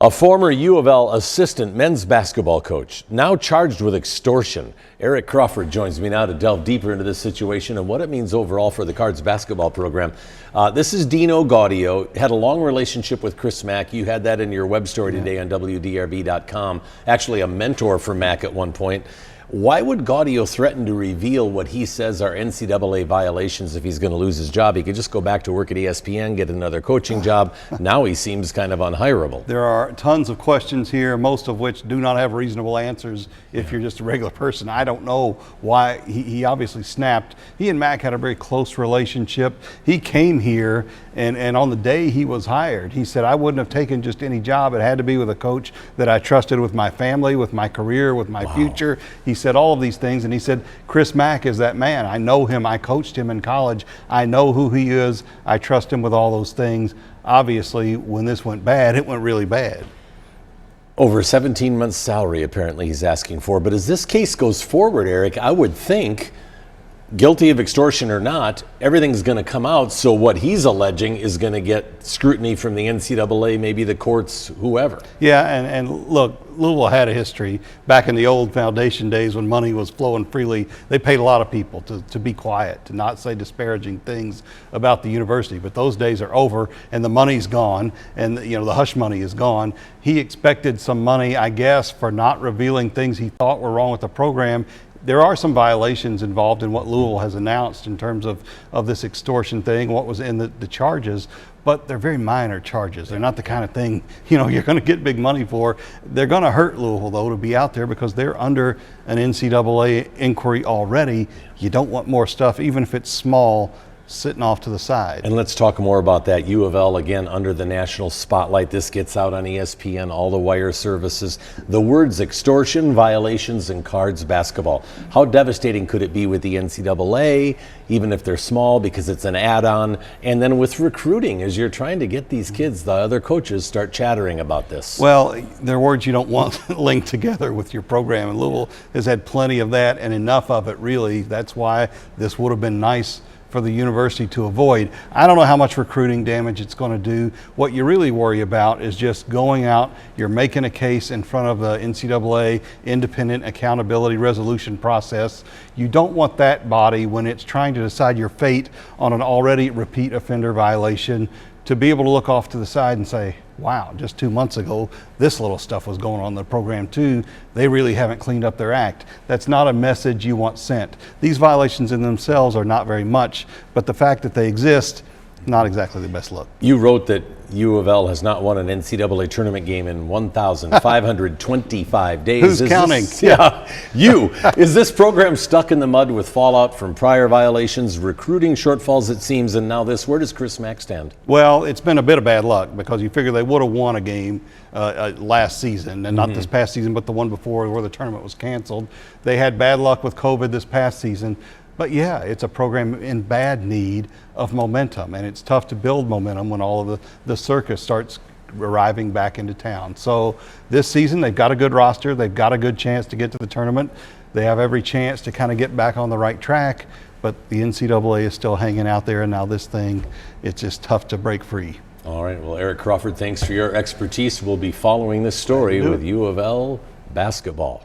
A former U of L assistant men's basketball coach, now charged with extortion. Eric Crawford joins me now to delve deeper into this situation and what it means overall for the Cards basketball program. This is Dino Gaudio, had a long relationship with Chris Mack. You had that in your web story today on WDRB.com. Actually a mentor for Mack at one point. Why would Gaudio threaten to reveal what he says are NCAA violations if he's going to lose his job? He could just go back to work at ESPN, get another coaching job. Now he seems kind of unhireable. There are tons of questions here, most of which do not have reasonable answers if you're just a regular person. I don't know why he obviously snapped. He and Mack had a very close relationship. He came here and on the day he was hired, he said, I wouldn't have taken just any job. It had to be with a coach that I trusted with my family, with my career, with my future. He said all of these things, and he said, Chris Mack is that man. I know him. I coached him in college. I know who he is. I trust him with all those things. Obviously, when this went bad, it went really bad. Over 17 months salary apparently he's asking for, but as this case goes forward, Eric, I would think, guilty of extortion or not, everything's going to come out, so what he's alleging is going to get scrutiny from the NCAA, maybe the courts, whoever. Yeah, and look, Louisville had a history. Back in the old foundation days when money was flowing freely, they paid a lot of people to be quiet, to not say disparaging things about the university, but those days are over and the money's gone, and the hush money is gone. He expected some money, I guess, for not revealing things he thought were wrong with the program. There are some violations involved in what Louisville has announced in terms of this extortion thing, what was in the charges, but they're very minor charges. They're not the kind of thing, you're going to get big money for. They're going to hurt Louisville, though, to be out there because they're under an NCAA inquiry already. You don't want more stuff, even if it's small, sitting off to the side. And let's talk more about that. U of L, again, under the national spotlight. This gets out on ESPN, all the wire services. The words extortion, violations, and Cards basketball. How devastating could it be with the NCAA, even if they're small, because it's an add-on? And then with recruiting, as you're trying to get these kids, the other coaches start chattering about this. Well, they're words you don't want linked together with your program. And Louisville has had plenty of that and enough of it, really. That's why this would have been nice for the university to avoid. I don't know how much recruiting damage it's going to do. What you really worry about is just going out, you're making a case in front of the NCAA independent accountability resolution process. You don't want that body, when it's trying to decide your fate on an already repeat offender violation, to be able to look off to the side and say, wow, just 2 months ago, this little stuff was going on in the program too. They really haven't cleaned up their act. That's not a message you want sent. These violations in themselves are not very much, but the fact that they exist, not exactly the best look. You wrote that U of L has not won an NCAA tournament game in 1,525 days. Who's counting? Is this program stuck in the mud with fallout from prior violations, recruiting shortfalls, it seems, and now this? Where does Chris Mack stand? Well, it's been a bit of bad luck because you figure they would have won a game last season, and not this past season, but the one before where the tournament was canceled. They had bad luck with COVID this past season. But yeah, it's a program in bad need of momentum, and it's tough to build momentum when all of the circus starts arriving back into town. So this season, they've got a good roster. They've got a good chance to get to the tournament. They have every chance to kind of get back on the right track, but the NCAA is still hanging out there, and now this thing, it's just tough to break free. All right, well, Eric Crawford, thanks for your expertise. We'll be following this story with U of L basketball.